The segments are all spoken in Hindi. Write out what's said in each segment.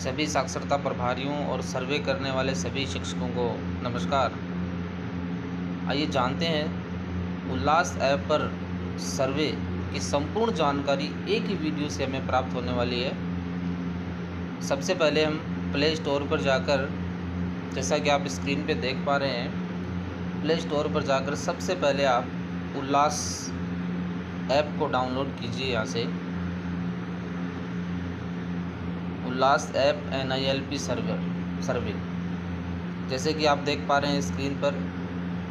सभी साक्षरता प्रभारियों और सर्वे करने वाले सभी शिक्षकों को नमस्कार। आइए जानते हैं उल्लास ऐप पर सर्वे की संपूर्ण जानकारी एक ही वीडियो से हमें प्राप्त होने वाली है। सबसे पहले हम प्ले स्टोर पर जाकर, जैसा कि आप स्क्रीन पे देख पा रहे हैं, प्ले स्टोर पर जाकर सबसे पहले आप उल्लास ऐप को डाउनलोड कीजिए। यहाँ से उल्लास ऐप NILP सर्वे जैसे कि आप देख पा रहे हैं स्क्रीन पर,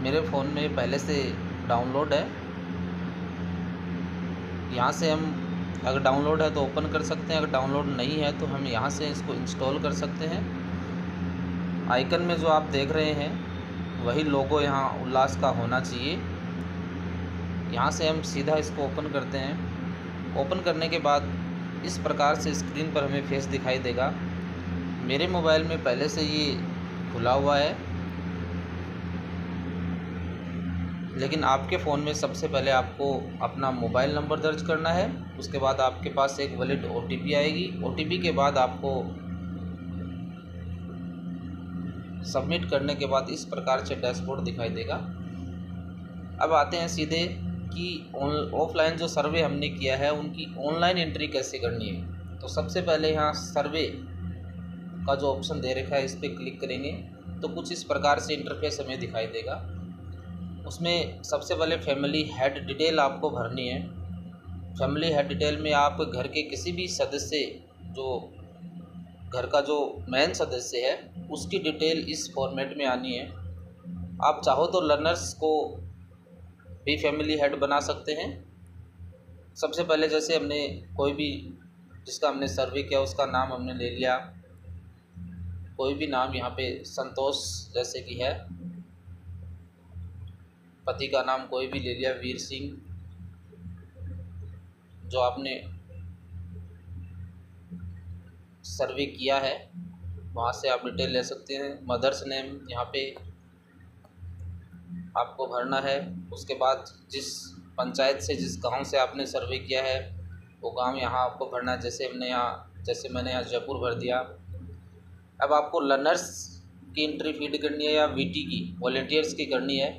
मेरे फ़ोन में पहले से डाउनलोड है। यहाँ से हम अगर डाउनलोड है तो ओपन कर सकते हैं, अगर डाउनलोड नहीं है तो हम यहाँ से इसको इंस्टॉल कर सकते हैं। आइकन में जो आप देख रहे हैं वही लोगो यहाँ उल्लास का होना चाहिए। यहाँ से हम सीधा इसको ओपन करते हैं। ओपन करने के बाद इस प्रकार से स्क्रीन पर हमें फेस दिखाई देगा। मेरे मोबाइल में पहले से ये खुला हुआ है, लेकिन आपके फ़ोन में सबसे पहले आपको अपना मोबाइल नंबर दर्ज करना है। उसके बाद आपके पास एक वैलिड OTP आएगी। OTP के बाद आपको सबमिट करने के बाद इस प्रकार से डैशबोर्ड दिखाई देगा। अब आते हैं सीधे कि ऑफलाइन जो सर्वे हमने किया है उनकी ऑनलाइन एंट्री कैसे करनी है। तो सबसे पहले यहाँ सर्वे का जो ऑप्शन दे रखा है इस पर क्लिक करेंगे तो कुछ इस प्रकार से इंटरफेस हमें दिखाई देगा। उसमें सबसे पहले फैमिली हेड डिटेल आपको भरनी है। फैमिली हेड डिटेल में आप घर के किसी भी सदस्य, जो घर का जो मेन सदस्य है, उसकी डिटेल इस फॉर्मेट में आनी है। आप चाहो तो लर्नर्स को भी फैमिली हेड बना सकते हैं। सबसे पहले जैसे हमने कोई भी जिसका हमने सर्वे किया उसका नाम हमने ले लिया, कोई भी नाम यहाँ पे संतोष जैसे कि है, पति का नाम कोई भी ले लिया, वीर सिंह, जो आपने सर्वे किया है वहाँ से आप डिटेल ले सकते हैं। मदर्स नेम यहाँ पे आपको भरना है। उसके बाद जिस पंचायत से, जिस गांव से आपने सर्वे किया है वो गांव यहाँ आपको भरना है। जैसे मैंने यहाँ जयपुर भर दिया। अब आपको लर्नर्स की एंट्री फीड करनी है या VT की, वॉलंटियर्स की करनी है,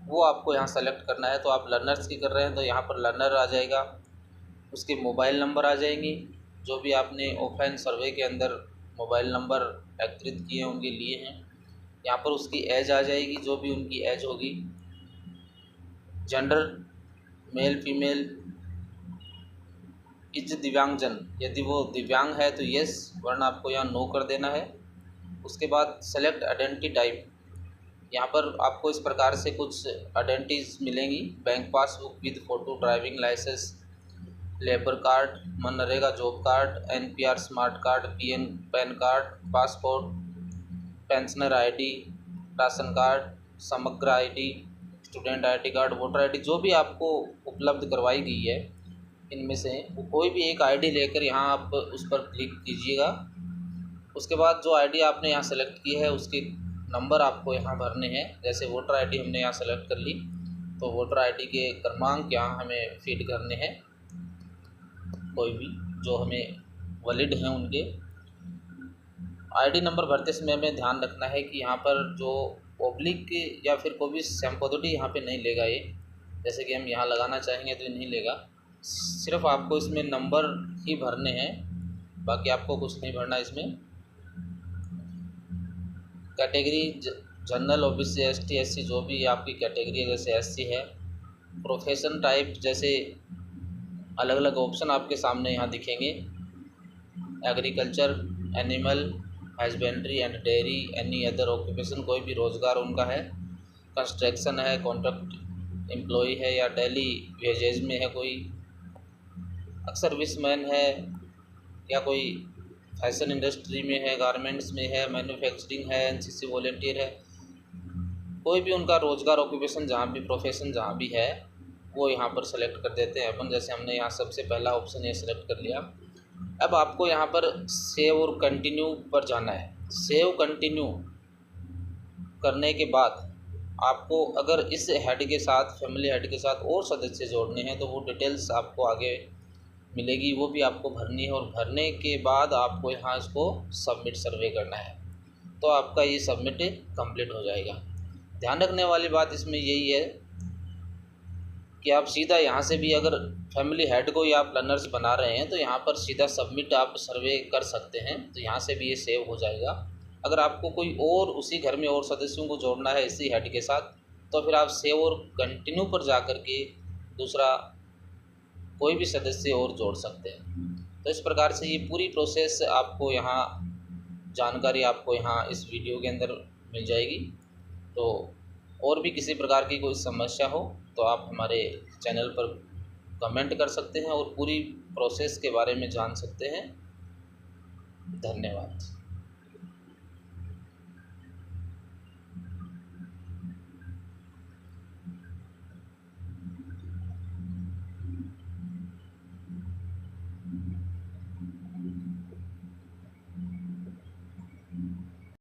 वो आपको यहाँ सेलेक्ट करना है। तो आप लर्नर्स की कर रहे हैं तो यहाँ पर लर्नर आ जाएगा, उसके मोबाइल नंबर आ जाएंगी, जो भी आपने ऑफलाइन सर्वे के अंदर मोबाइल नंबर एकत्रित किए होंगे, लिए हैं। यहाँ पर उसकी एज आ जाएगी, जो भी उनकी एज होगी। जेंडर मेल फीमेल, इज दिव्यांगजन, यदि वो दिव्यांग है तो यस, वरना आपको यहाँ नो कर देना है। उसके बाद सेलेक्ट आइडेंटिटी टाइप, यहाँ पर आपको इस प्रकार से कुछ आइडेंटिटीज मिलेंगी: bank passbook with photo, driving licence, labour card, MNREGA job card, NPR smart card, PAN card, passport, pensioner ID, ration card, Samagra ID, student ID card, voter ID, जो भी आपको उपलब्ध करवाई गई है इनमें से कोई भी एक ID लेकर यहाँ आप उस पर क्लिक कीजिएगा। उसके बाद जो ID आपने यहाँ सेलेक्ट की है उसके नंबर आपको यहाँ भरने हैं। जैसे वोटर ID हमने यहाँ सेलेक्ट कर ली तो वोटर ID के क्रमांक यहाँ हमें फीड करने हैं, कोई भी जो हमें वैलिड हैं उनके। ID नंबर भरते समय हमें ध्यान रखना है कि यहाँ पर जो ऑब्लिक या फिर कोई भी सिंपैथी यहाँ पे नहीं लेगा ये। जैसे कि हम यहाँ लगाना चाहेंगे तो ये नहीं लेगा। सिर्फ आपको इसमें नंबर ही भरने हैं, बाकी आपको कुछ नहीं भरना इसमें। Category general, OBC, ST, SC, जो भी आपकी कैटेगरी है, जैसे SC है। प्रोफेशन टाइप, जैसे अलग अलग ऑप्शन आपके सामने यहाँ दिखेंगे: agriculture, animal husbandry and dairy, any other occupation, कोई भी रोज़गार उनका है। कंस्ट्रक्शन है, कॉन्ट्रैक्ट एम्प्लॉय है या डेली वेजेज में है, कोई सर्विसमैन है या कोई फैशन इंडस्ट्री में है, गारमेंट्स में है, मैन्युफैक्चरिंग है, NCC वॉलंटियर है। कोई भी उनका रोज़गार, ऑक्यूपेशन, जहाँ भी प्रोफेशन जहाँ भी है वो यहाँ पर सेलेक्ट कर देते हैं अपन। जैसे हमने यहाँ सबसे पहला ऑप्शन ये सेलेक्ट कर लिया। अब आपको यहाँ पर सेव और कंटिन्यू पर जाना है। सेव कंटिन्यू करने के बाद आपको अगर इस हेड के साथ, फैमिली हेड के साथ और सदस्य जोड़ने हैं तो वो डिटेल्स आपको आगे मिलेगी वो भी आपको भरनी है, और भरने के बाद आपको यहाँ इसको सबमिट सर्वे करना है, तो आपका ये सबमिट कंप्लीट हो जाएगा। ध्यान रखने वाली बात इसमें यही है कि आप सीधा यहाँ से भी अगर फैमिली हेड को या आप लर्नर्स बना रहे हैं तो यहाँ पर सीधा सबमिट आप सर्वे कर सकते हैं, तो यहाँ से भी ये सेव हो जाएगा। अगर आपको कोई और उसी घर में और सदस्यों को जोड़ना है इसी हेड के साथ, तो फिर आप सेव और कंटिन्यू पर जा कर के दूसरा कोई भी सदस्य और जोड़ सकते हैं। तो इस प्रकार से ये पूरी प्रोसेस आपको यहाँ जानकारी आपको यहाँ इस वीडियो के अंदर मिल जाएगी। तो और भी किसी प्रकार की कोई समस्या हो तो आप हमारे चैनल पर कमेंट कर सकते हैं और पूरी प्रोसेस के बारे में जान सकते हैं। धन्यवाद।